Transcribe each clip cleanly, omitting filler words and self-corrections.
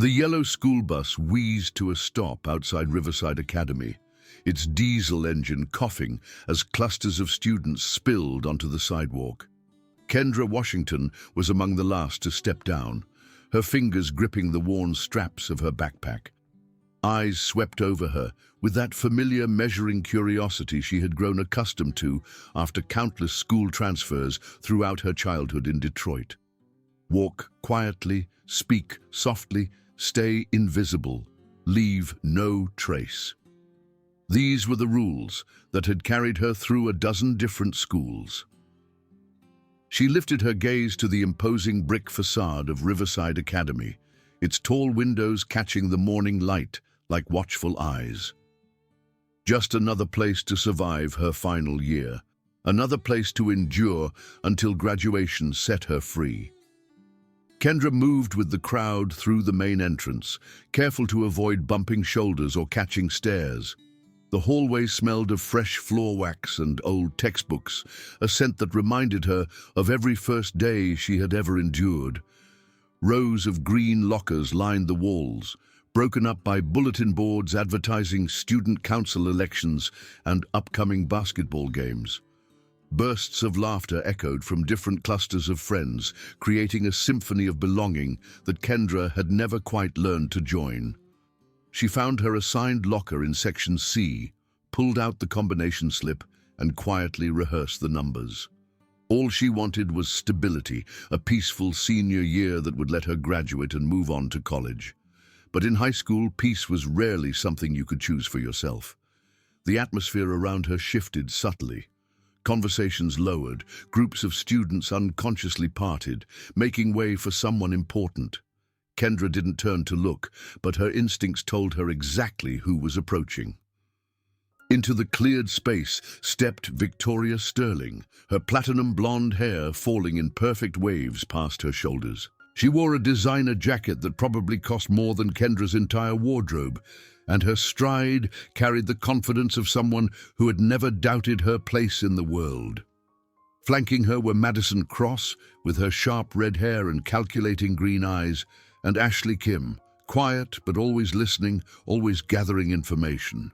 The yellow school bus wheezed to a stop outside Riverside Academy, its diesel engine coughing as clusters of students spilled onto the sidewalk. Kendra Washington was among the last to step down, her fingers gripping the worn straps of her backpack. Eyes swept over her with that familiar measuring curiosity she had grown accustomed to after countless school transfers throughout her childhood in Detroit. Walk quietly, speak softly, stay invisible, leave no trace. These were the rules that had carried her through a dozen different schools. She lifted her gaze to the imposing brick facade of Riverside Academy, its tall windows catching the morning light like watchful eyes. Just another place to survive her final year, another place to endure until graduation set her free. Kendra moved with the crowd through the main entrance, careful to avoid bumping shoulders or catching stares. The hallway smelled of fresh floor wax and old textbooks, a scent that reminded her of every first day she had ever endured. Rows of green lockers lined the walls, broken up by bulletin boards advertising student council elections and upcoming basketball games. Bursts of laughter echoed from different clusters of friends, creating a symphony of belonging that Kendra had never quite learned to join. She found her assigned locker in Section C, pulled out the combination slip, and quietly rehearsed the numbers. All she wanted was stability, a peaceful senior year that would let her graduate and move on to college. But in high school, peace was rarely something you could choose for yourself. The atmosphere around her shifted subtly. Conversations lowered, groups of students unconsciously parted, making way for someone important. Kendra didn't turn to look, but her instincts told her exactly who was approaching. Into the cleared space stepped Victoria Sterling, her platinum blonde hair falling in perfect waves past her shoulders. She wore a designer jacket that probably cost more than Kendra's entire wardrobe, and her stride carried the confidence of someone who had never doubted her place in the world. Flanking her were Madison Cross, with her sharp red hair and calculating green eyes, and Ashley Kim, quiet but always listening, always gathering information.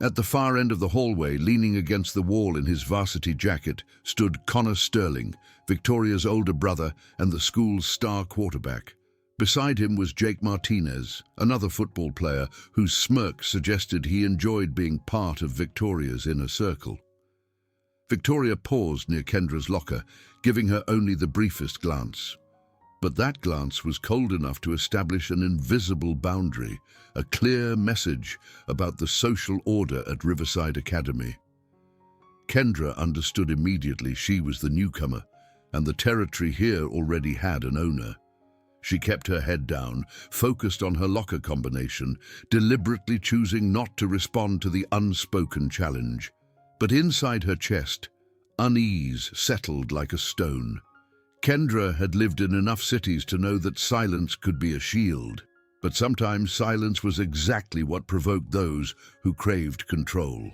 At the far end of the hallway, leaning against the wall in his varsity jacket, stood Connor Sterling, Victoria's older brother and the school's star quarterback. Beside him was Jake Martinez, another football player whose smirk suggested he enjoyed being part of Victoria's inner circle. Victoria paused near Kendra's locker, giving her only the briefest glance. But that glance was cold enough to establish an invisible boundary, a clear message about the social order at Riverside Academy. Kendra understood immediately she was the newcomer, and the territory here already had an owner. She kept her head down, focused on her locker combination, deliberately choosing not to respond to the unspoken challenge. But inside her chest, unease settled like a stone. Kendra had lived in enough cities to know that silence could be a shield, but sometimes silence was exactly what provoked those who craved control.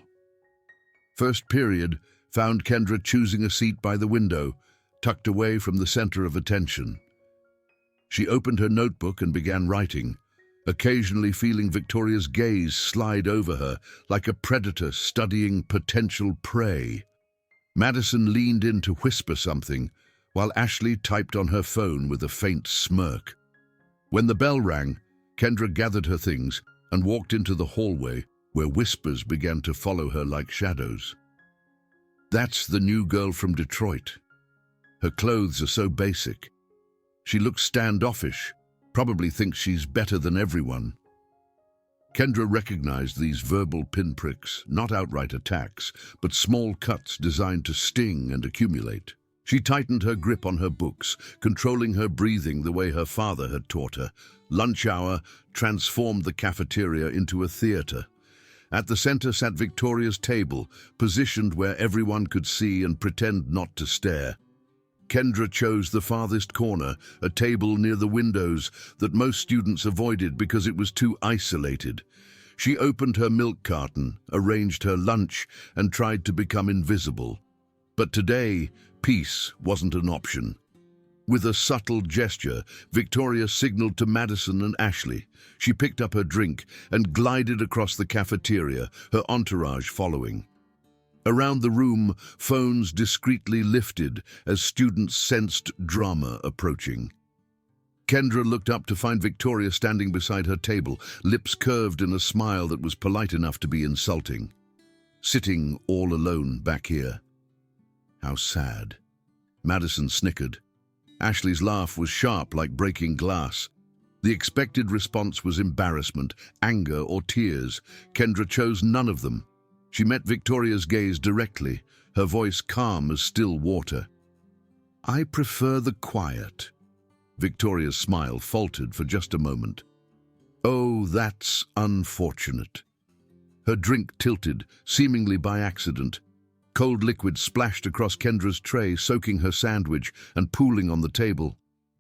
First period found Kendra choosing a seat by the window, tucked away from the center of attention. She opened her notebook and began writing, occasionally feeling Victoria's gaze slide over her like a predator studying potential prey. Madison leaned in to whisper something, while Ashley typed on her phone with a faint smirk. When the bell rang, Kendra gathered her things and walked into the hallway, where whispers began to follow her like shadows. That's the new girl from Detroit. Her clothes are so basic. She looks standoffish, probably thinks she's better than everyone. Kendra recognized these verbal pinpricks, not outright attacks, but small cuts designed to sting and accumulate. She tightened her grip on her books, controlling her breathing the way her father had taught her. Lunch hour transformed the cafeteria into a theater. At the center sat Victoria's table, positioned where everyone could see and pretend not to stare. Kendra chose the farthest corner, a table near the windows that most students avoided because it was too isolated. She opened her milk carton, arranged her lunch, and tried to become invisible. But today, peace wasn't an option. With a subtle gesture, Victoria signaled to Madison and Ashley. She picked up her drink and glided across the cafeteria, her entourage following. Around the room, phones discreetly lifted as students sensed drama approaching. Kendra looked up to find Victoria standing beside her table, lips curved in a smile that was polite enough to be insulting. Sitting all alone back here. How sad. Madison snickered. Ashley's laugh was sharp like breaking glass. The expected response was embarrassment, anger, or tears. Kendra chose none of them. She met Victoria's gaze directly, her voice calm as still water. "I prefer the quiet." Victoria's smile faltered for just a moment. "Oh, that's unfortunate." Her drink tilted, seemingly by accident. Cold liquid splashed across Kendra's tray, soaking her sandwich and pooling on the table.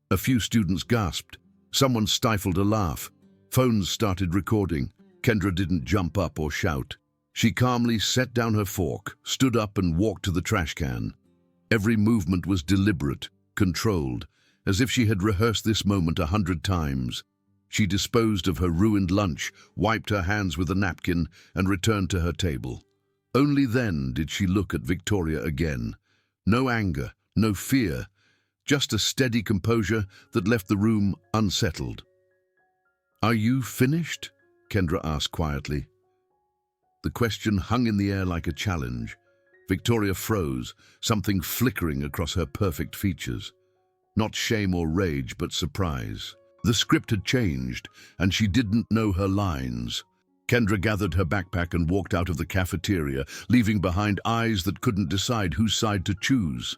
A few students gasped. Someone stifled a laugh. Phones started recording. Kendra didn't jump up or shout. She calmly set down her fork, stood up and walked to the trash can. Every movement was deliberate, controlled, as if she had rehearsed this moment 100 times. She disposed of her ruined lunch, wiped her hands with a napkin, and returned to her table. Only then did she look at Victoria again. No anger, no fear, just a steady composure that left the room unsettled. "Are you finished?" Kendra asked quietly. The question hung in the air like a challenge. Victoria froze, something flickering across her perfect features. Not shame or rage, but surprise. The script had changed, and she didn't know her lines. Kendra gathered her backpack and walked out of the cafeteria, leaving behind eyes that couldn't decide whose side to choose.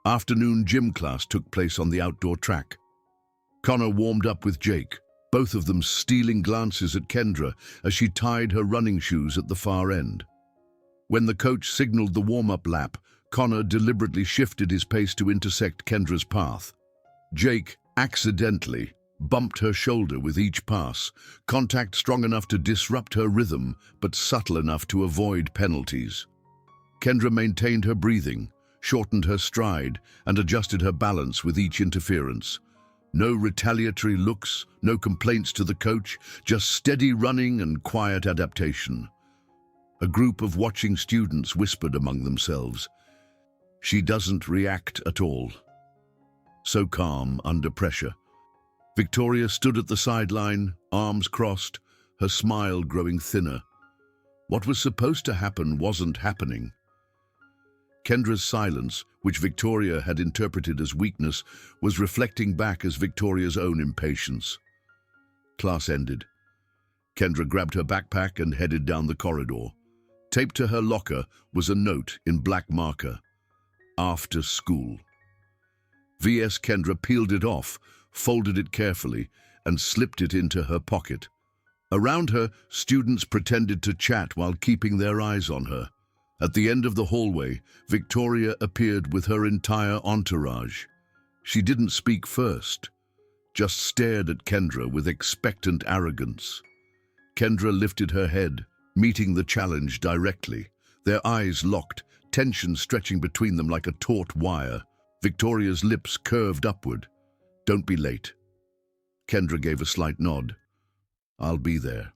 Afternoon gym class took place on the outdoor track. Connor warmed up with Jake, both of them stealing glances at Kendra as she tied her running shoes at the far end. When the coach signaled the warm-up lap, Connor deliberately shifted his pace to intersect Kendra's path. Jake, accidentally, bumped her shoulder with each pass, contact strong enough to disrupt her rhythm, but subtle enough to avoid penalties. Kendra maintained her breathing, shortened her stride, and adjusted her balance with each interference. No retaliatory looks, no complaints to the coach, just steady running and quiet adaptation. A group of watching students whispered among themselves, "She doesn't react at all." So calm under pressure. Victoria stood at the sideline, arms crossed, her smile growing thinner. What was supposed to happen wasn't happening. Kendra's silence, which Victoria had interpreted as weakness, was reflecting back as Victoria's own impatience. Class ended. Kendra grabbed her backpack and headed down the corridor. Taped to her locker was a note in black marker. "After school." V.S. Kendra peeled it off, folded it carefully, and slipped it into her pocket. Around her, students pretended to chat while keeping their eyes on her. At the end of the hallway, Victoria appeared with her entire entourage. She didn't speak first, just stared at Kendra with expectant arrogance. Kendra lifted her head, meeting the challenge directly. Their eyes locked, tension stretching between them like a taut wire. Victoria's lips curved upward. "Don't be late." Kendra gave a slight nod. "I'll be there."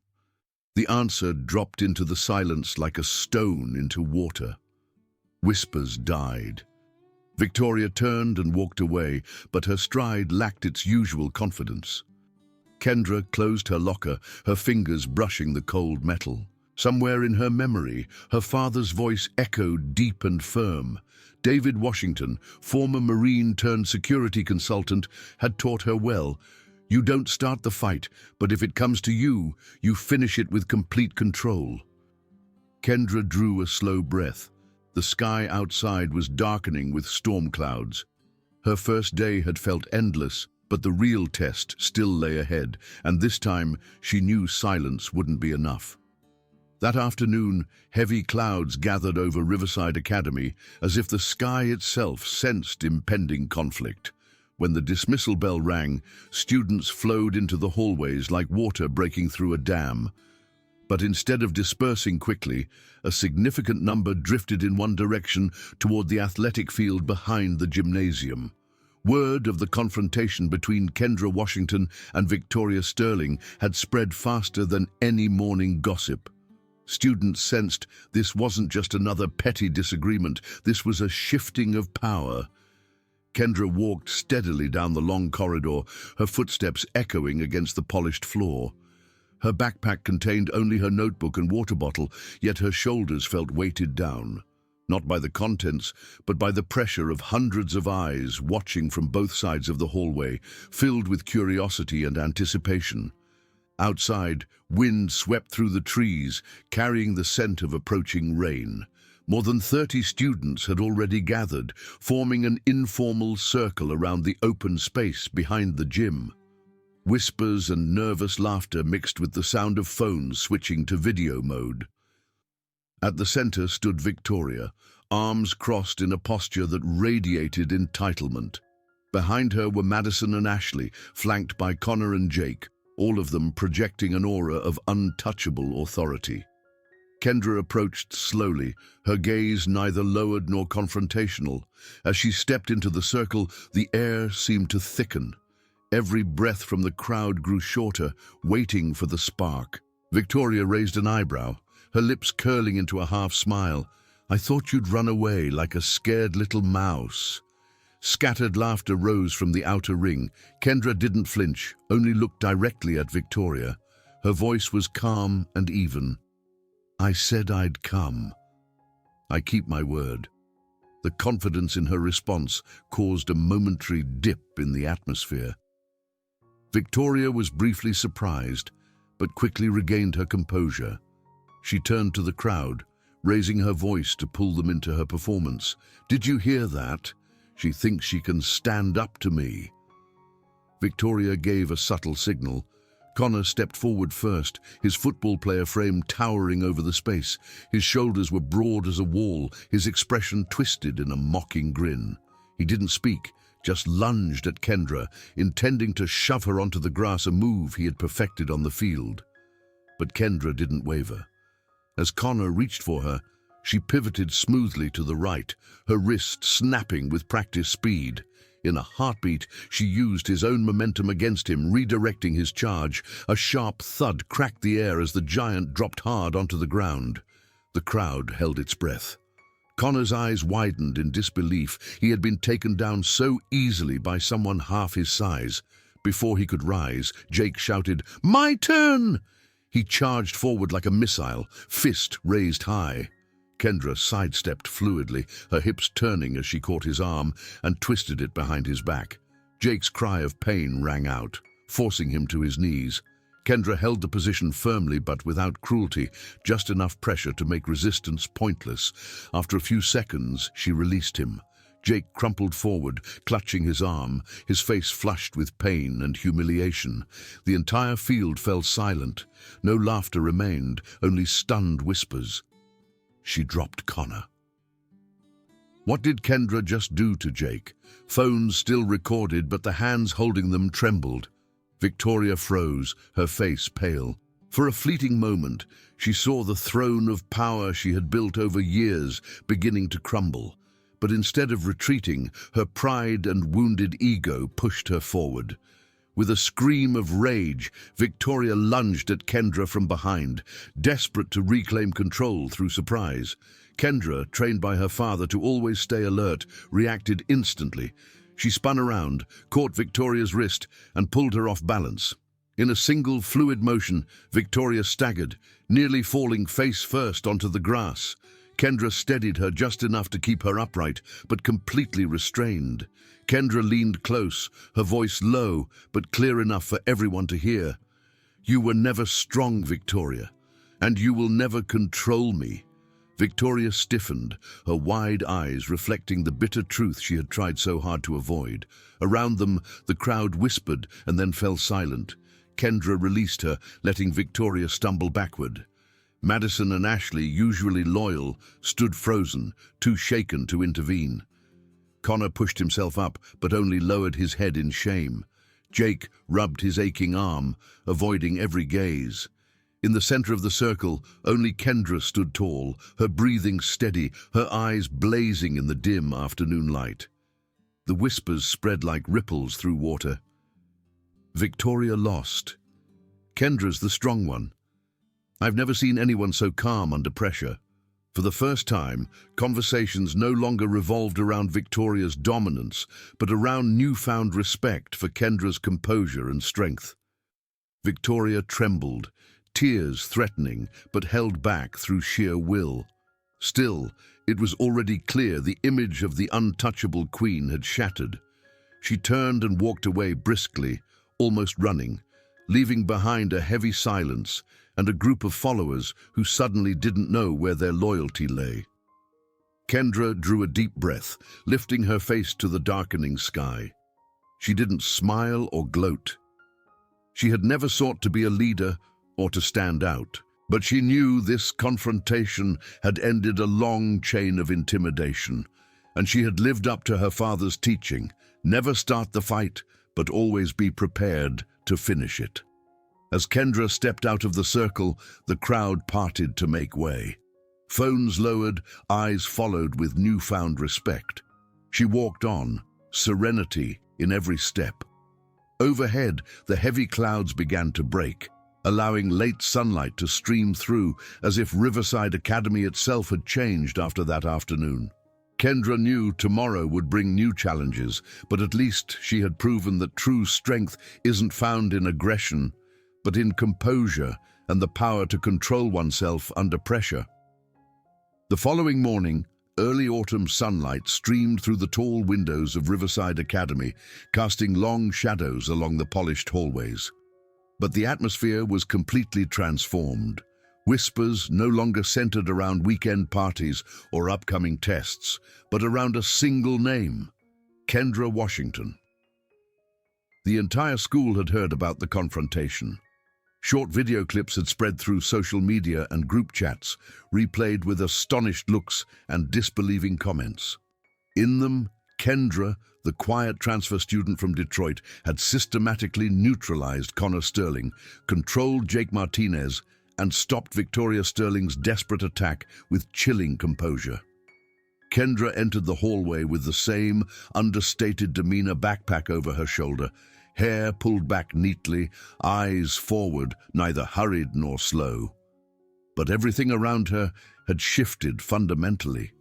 The answer dropped into the silence like a stone into water. Whispers died. Victoria turned and walked away, but her stride lacked its usual confidence. Kendra closed her locker, her fingers brushing the cold metal. Somewhere in her memory, her father's voice echoed deep and firm. David Washington, former Marine-turned-security consultant, had taught her well. You don't start the fight, but if it comes to you, you finish it with complete control. Kendra drew a slow breath. The sky outside was darkening with storm clouds. Her first day had felt endless, but the real test still lay ahead, and this time she knew silence wouldn't be enough. That afternoon, heavy clouds gathered over Riverside Academy as if the sky itself sensed impending conflict. When the dismissal bell rang, students flowed into the hallways like water breaking through a dam. But instead of dispersing quickly, a significant number drifted in one direction toward the athletic field behind the gymnasium. Word of the confrontation between Kendra Washington and Victoria Sterling had spread faster than any morning gossip. Students sensed this wasn't just another petty disagreement, this was a shifting of power. Kendra walked steadily down the long corridor, her footsteps echoing against the polished floor. Her backpack contained only her notebook and water bottle, yet her shoulders felt weighted down. Not by the contents, but by the pressure of hundreds of eyes watching from both sides of the hallway, filled with curiosity and anticipation. Outside, wind swept through the trees, carrying the scent of approaching rain. More than 30 students had already gathered, forming an informal circle around the open space behind the gym. Whispers and nervous laughter mixed with the sound of phones switching to video mode. At the center stood Victoria, arms crossed in a posture that radiated entitlement. Behind her were Madison and Ashley, flanked by Connor and Jake, all of them projecting an aura of untouchable authority. Kendra approached slowly, her gaze neither lowered nor confrontational. As she stepped into the circle, the air seemed to thicken. Every breath from the crowd grew shorter, waiting for the spark. Victoria raised an eyebrow, her lips curling into a half-smile. "I thought you'd run away like a scared little mouse." Scattered laughter rose from the outer ring. Kendra didn't flinch, only looked directly at Victoria. Her voice was calm and even. "I said I'd come. I keep my word." The confidence in her response caused a momentary dip in the atmosphere. Victoria was briefly surprised, but quickly regained her composure. She turned to the crowd, raising her voice to pull them into her performance. "Did you hear that? She thinks she can stand up to me." Victoria gave a subtle signal. Connor stepped forward first, his football player frame towering over the space. His shoulders were broad as a wall, his expression twisted in a mocking grin. He didn't speak, just lunged at Kendra, intending to shove her onto the grass, a move he had perfected on the field. But Kendra didn't waver. As Connor reached for her, she pivoted smoothly to the right, her wrist snapping with practice speed. In a heartbeat, she used his own momentum against him, redirecting his charge. A sharp thud cracked the air as the giant dropped hard onto the ground. The crowd held its breath. Connor's eyes widened in disbelief. He had been taken down so easily by someone half his size. Before he could rise, Jake shouted, "My turn!" He charged forward like a missile, fist raised high. Kendra sidestepped fluidly, her hips turning as she caught his arm and twisted it behind his back. Jake's cry of pain rang out, forcing him to his knees. Kendra held the position firmly but without cruelty, just enough pressure to make resistance pointless. After a few seconds, she released him. Jake crumpled forward, clutching his arm, his face flushed with pain and humiliation. The entire field fell silent. No laughter remained, only stunned whispers. She dropped Connor. What did Kendra just do to Jake? Phones still recorded, but the hands holding them trembled. Victoria froze, her face pale. For a fleeting moment, she saw the throne of power she had built over years beginning to crumble. But instead of retreating, her pride and wounded ego pushed her forward. With a scream of rage, Victoria lunged at Kendra from behind, desperate to reclaim control through surprise. Kendra, trained by her father to always stay alert, reacted instantly. She spun around, caught Victoria's wrist, and pulled her off balance. In a single fluid motion, Victoria staggered, nearly falling face first onto the grass. Kendra steadied her just enough to keep her upright, but completely restrained. Kendra leaned close, her voice low, but clear enough for everyone to hear. "You were never strong, Victoria, and you will never control me." Victoria stiffened, her wide eyes reflecting the bitter truth she had tried so hard to avoid. Around them, the crowd whispered and then fell silent. Kendra released her, letting Victoria stumble backward. Madison and Ashley, usually loyal, stood frozen, too shaken to intervene. Connor pushed himself up, but only lowered his head in shame. Jake rubbed his aching arm, avoiding every gaze. In the center of the circle, only Kendra stood tall, her breathing steady, her eyes blazing in the dim afternoon light. The whispers spread like ripples through water. Victoria lost. Kendra's the strong one. I've never seen anyone so calm under pressure. For the first time, conversations no longer revolved around Victoria's dominance, but around newfound respect for Kendra's composure and strength. Victoria trembled, tears threatening, but held back through sheer will. Still, it was already clear the image of the untouchable queen had shattered. She turned and walked away briskly, almost running, leaving behind a heavy silence and a group of followers who suddenly didn't know where their loyalty lay. Kendra drew a deep breath, lifting her face to the darkening sky. She didn't smile or gloat. She had never sought to be a leader or to stand out, but she knew this confrontation had ended a long chain of intimidation, and she had lived up to her father's teaching: never start the fight, but always be prepared to finish it. As Kendra stepped out of the circle, the crowd parted to make way. Phones lowered, eyes followed with newfound respect. She walked on, serenity in every step. Overhead, the heavy clouds began to break, allowing late sunlight to stream through as if Riverside Academy itself had changed after that afternoon. Kendra knew tomorrow would bring new challenges, but at least she had proven that true strength isn't found in aggression, but in composure and the power to control oneself under pressure. The following morning, early autumn sunlight streamed through the tall windows of Riverside Academy, casting long shadows along the polished hallways. But the atmosphere was completely transformed. Whispers no longer centered around weekend parties or upcoming tests, but around a single name: Kendra Washington. The entire school had heard about the confrontation. Short video clips had spread through social media and group chats, replayed with astonished looks and disbelieving comments. In them, Kendra, the quiet transfer student from Detroit, had systematically neutralized Connor Sterling, controlled Jake Martinez, and stopped Victoria Sterling's desperate attack with chilling composure. Kendra entered the hallway with the same understated demeanor, backpack over her shoulder, hair pulled back neatly, eyes forward, neither hurried nor slow. But everything around her had shifted fundamentally.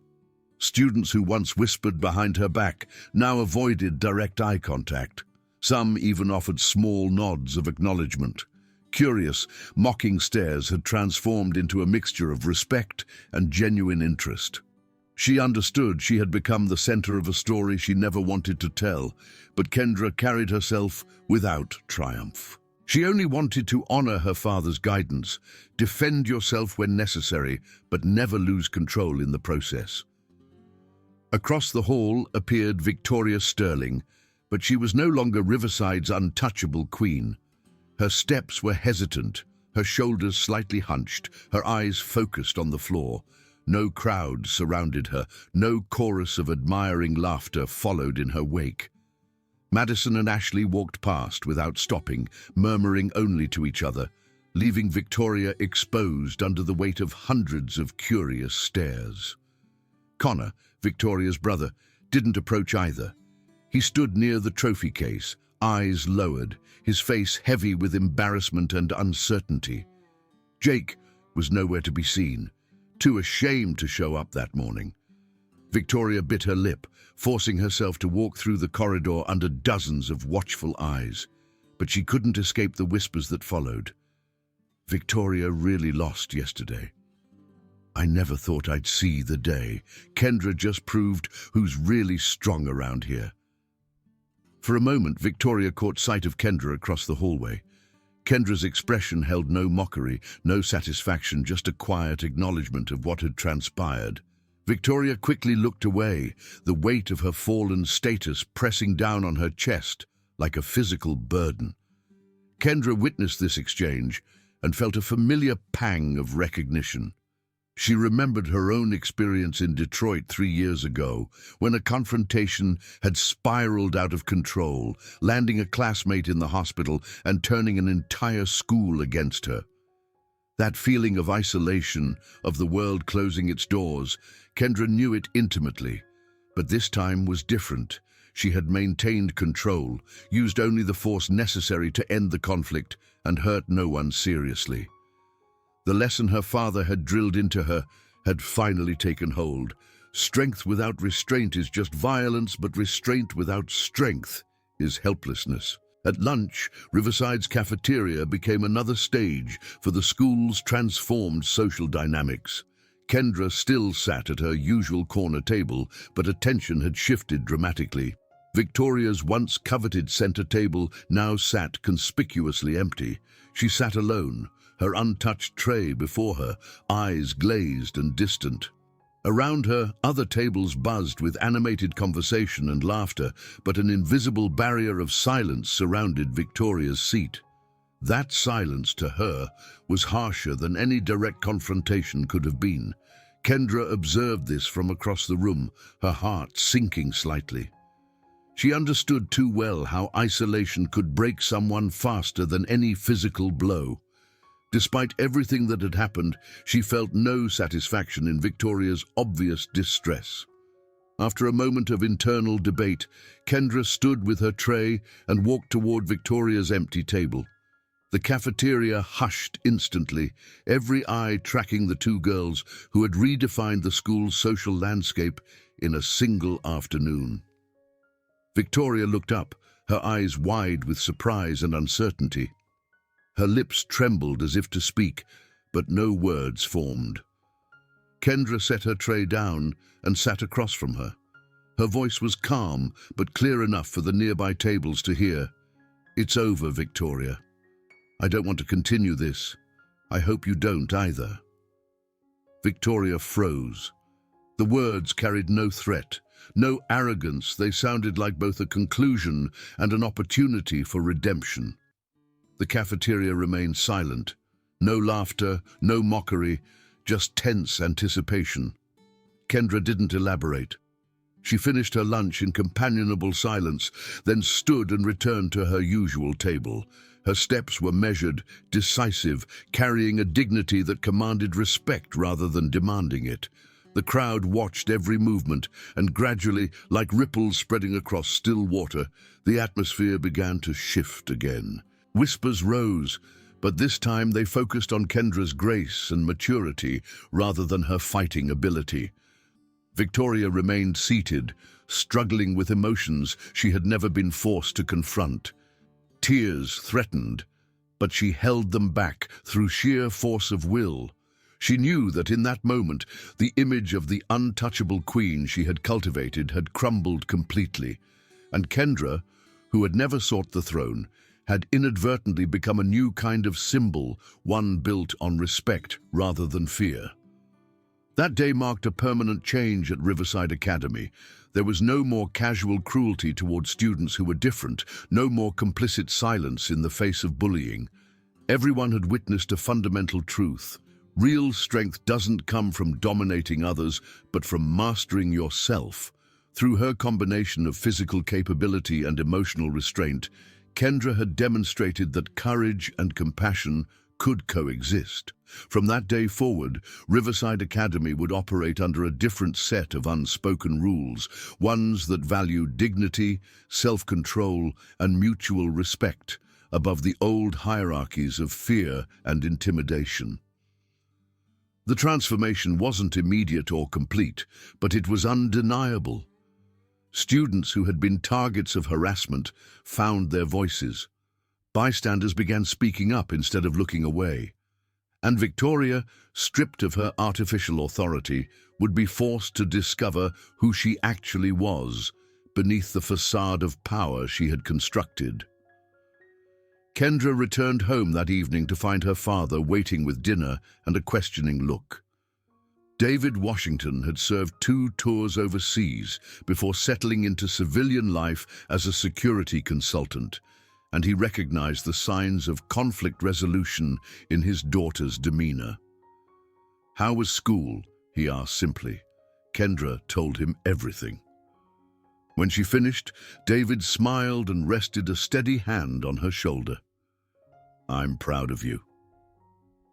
Students who once whispered behind her back now avoided direct eye contact. Some even offered small nods of acknowledgement. Curious, mocking stares had transformed into a mixture of respect and genuine interest. She understood she had become the center of a story she never wanted to tell, but Kendra carried herself without triumph. She only wanted to honor her father's guidance: defend yourself when necessary, but never lose control in the process. Across the hall appeared Victoria Sterling, but she was no longer Riverside's untouchable queen. Her steps were hesitant, her shoulders slightly hunched, her eyes focused on the floor. No crowd surrounded her, no chorus of admiring laughter followed in her wake. Madison and Ashley walked past without stopping, murmuring only to each other, leaving Victoria exposed under the weight of hundreds of curious stares. Connor, Victoria's brother, didn't approach either. He stood near the trophy case, eyes lowered, his face heavy with embarrassment and uncertainty. Jake was nowhere to be seen, too ashamed to show up that morning. Victoria bit her lip, forcing herself to walk through the corridor under dozens of watchful eyes, but she couldn't escape the whispers that followed. Victoria really lost yesterday. I never thought I'd see the day. Kendra just proved who's really strong around here. For a moment, Victoria caught sight of Kendra across the hallway. Kendra's expression held no mockery, no satisfaction, just a quiet acknowledgement of what had transpired. Victoria quickly looked away, the weight of her fallen status pressing down on her chest like a physical burden. Kendra witnessed this exchange and felt a familiar pang of recognition. She remembered her own experience in Detroit 3 years ago, when a confrontation had spiraled out of control, landing a classmate in the hospital and turning an entire school against her. That feeling of isolation, of the world closing its doors, Kendra knew it intimately. But this time was different. She had maintained control, used only the force necessary to end the conflict, and hurt no one seriously. The lesson her father had drilled into her had finally taken hold. Strength without restraint is just violence, but restraint without strength is helplessness. At lunch, Riverside's cafeteria became another stage for the school's transformed social dynamics. Kendra still sat at her usual corner table, but attention had shifted dramatically. Victoria's once coveted center table now sat conspicuously empty. She sat alone, her untouched tray before her, eyes glazed and distant. Around her, other tables buzzed with animated conversation and laughter, but an invisible barrier of silence surrounded Victoria's seat. That silence, to her, was harsher than any direct confrontation could have been. Kendra observed this from across the room, her heart sinking slightly. She understood too well how isolation could break someone faster than any physical blow. Despite everything that had happened, she felt no satisfaction in Victoria's obvious distress. After a moment of internal debate, Kendra stood with her tray and walked toward Victoria's empty table. The cafeteria hushed instantly, every eye tracking the two girls who had redefined the school's social landscape in a single afternoon. Victoria looked up, her eyes wide with surprise and uncertainty. Her lips trembled as if to speak, but no words formed. Kendra set her tray down and sat across from her. Her voice was calm, but clear enough for the nearby tables to hear. "It's over, Victoria. I don't want to continue this. I hope you don't either." Victoria froze. The words carried no threat, no arrogance. They sounded like both a conclusion and an opportunity for redemption. The cafeteria remained silent. No laughter, no mockery, just tense anticipation. Kendra didn't elaborate. She finished her lunch in companionable silence, then stood and returned to her usual table. Her steps were measured, decisive, carrying a dignity that commanded respect rather than demanding it. The crowd watched every movement, and gradually, like ripples spreading across still water, the atmosphere began to shift again. Whispers rose, but this time they focused on Kendra's grace and maturity rather than her fighting ability. Victoria remained seated, struggling with emotions she had never been forced to confront. Tears threatened, but she held them back through sheer force of will. She knew that in that moment, the image of the untouchable queen she had cultivated had crumbled completely, and Kendra, who had never sought the throne, had inadvertently become a new kind of symbol, one built on respect rather than fear. That day marked a permanent change at Riverside Academy. There was no more casual cruelty toward students who were different, no more complicit silence in the face of bullying. Everyone had witnessed a fundamental truth. Real strength doesn't come from dominating others, but from mastering yourself. Through her combination of physical capability and emotional restraint, Kendra had demonstrated that courage and compassion could coexist. From that day forward, Riverside Academy would operate under a different set of unspoken rules, ones that valued dignity, self-control, and mutual respect above the old hierarchies of fear and intimidation. The transformation wasn't immediate or complete, but it was undeniable. Students who had been targets of harassment found their voices. Bystanders began speaking up instead of looking away. And Victoria, stripped of her artificial authority, would be forced to discover who she actually was beneath the facade of power she had constructed. Kendra returned home that evening to find her father waiting with dinner and a questioning look. David Washington had served 2 tours overseas before settling into civilian life as a security consultant, and he recognized the signs of conflict resolution in his daughter's demeanor. "How was school?" he asked simply. Kendra told him everything. When she finished, David smiled and rested a steady hand on her shoulder. "I'm proud of you.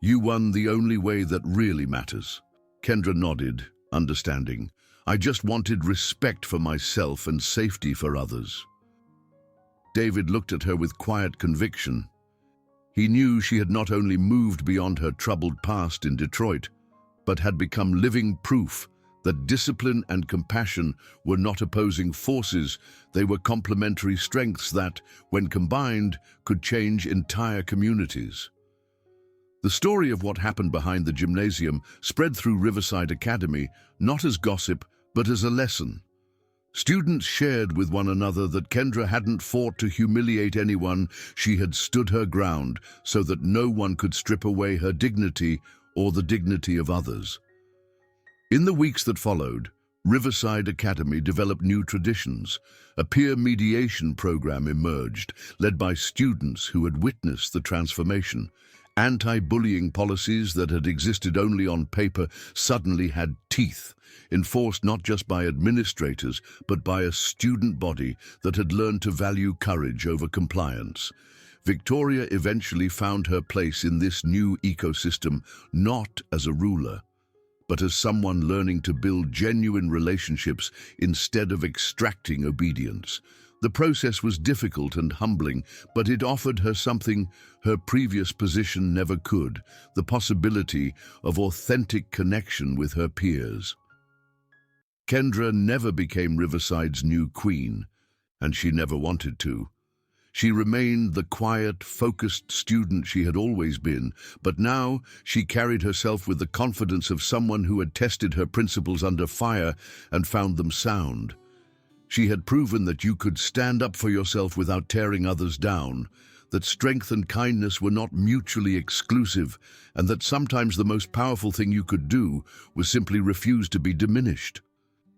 You won the only way that really matters." Kendra nodded, understanding. I just wanted respect for myself and safety for others." David looked at her with quiet conviction. He knew she had not only moved beyond her troubled past in Detroit, but had become living proof that discipline and compassion were not opposing forces, they were complementary strengths that, when combined, could change entire communities. The story of what happened behind the gymnasium spread through Riverside Academy, not as gossip, but as a lesson. Students shared with one another that Kendra hadn't fought to humiliate anyone, she had stood her ground so that no one could strip away her dignity or the dignity of others. In the weeks that followed, Riverside Academy developed new traditions. A peer mediation program emerged, led by students who had witnessed the transformation. Anti-bullying policies that had existed only on paper suddenly had teeth, enforced not just by administrators, but by a student body that had learned to value courage over compliance. Victoria eventually found her place in this new ecosystem, not as a ruler, but as someone learning to build genuine relationships instead of extracting obedience. The process was difficult and humbling, but it offered her something her previous position never could, the possibility of authentic connection with her peers. Kendra never became Riverside's new queen, and she never wanted to. She remained the quiet, focused student she had always been, but now she carried herself with the confidence of someone who had tested her principles under fire and found them sound. She had proven that you could stand up for yourself without tearing others down, that strength and kindness were not mutually exclusive, and that sometimes the most powerful thing you could do was simply refuse to be diminished.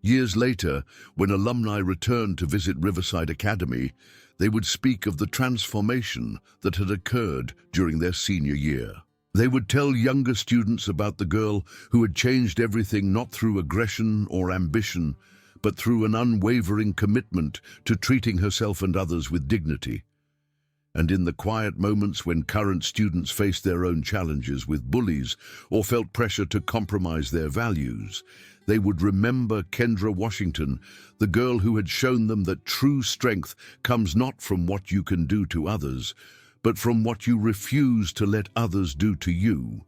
Years later, when alumni returned to visit Riverside Academy, they would speak of the transformation that had occurred during their senior year. They would tell younger students about the girl who had changed everything not through aggression or ambition, but through an unwavering commitment to treating herself and others with dignity. And in the quiet moments when current students faced their own challenges with bullies or felt pressure to compromise their values, they would remember Kendra Washington, the girl who had shown them that true strength comes not from what you can do to others, but from what you refuse to let others do to you.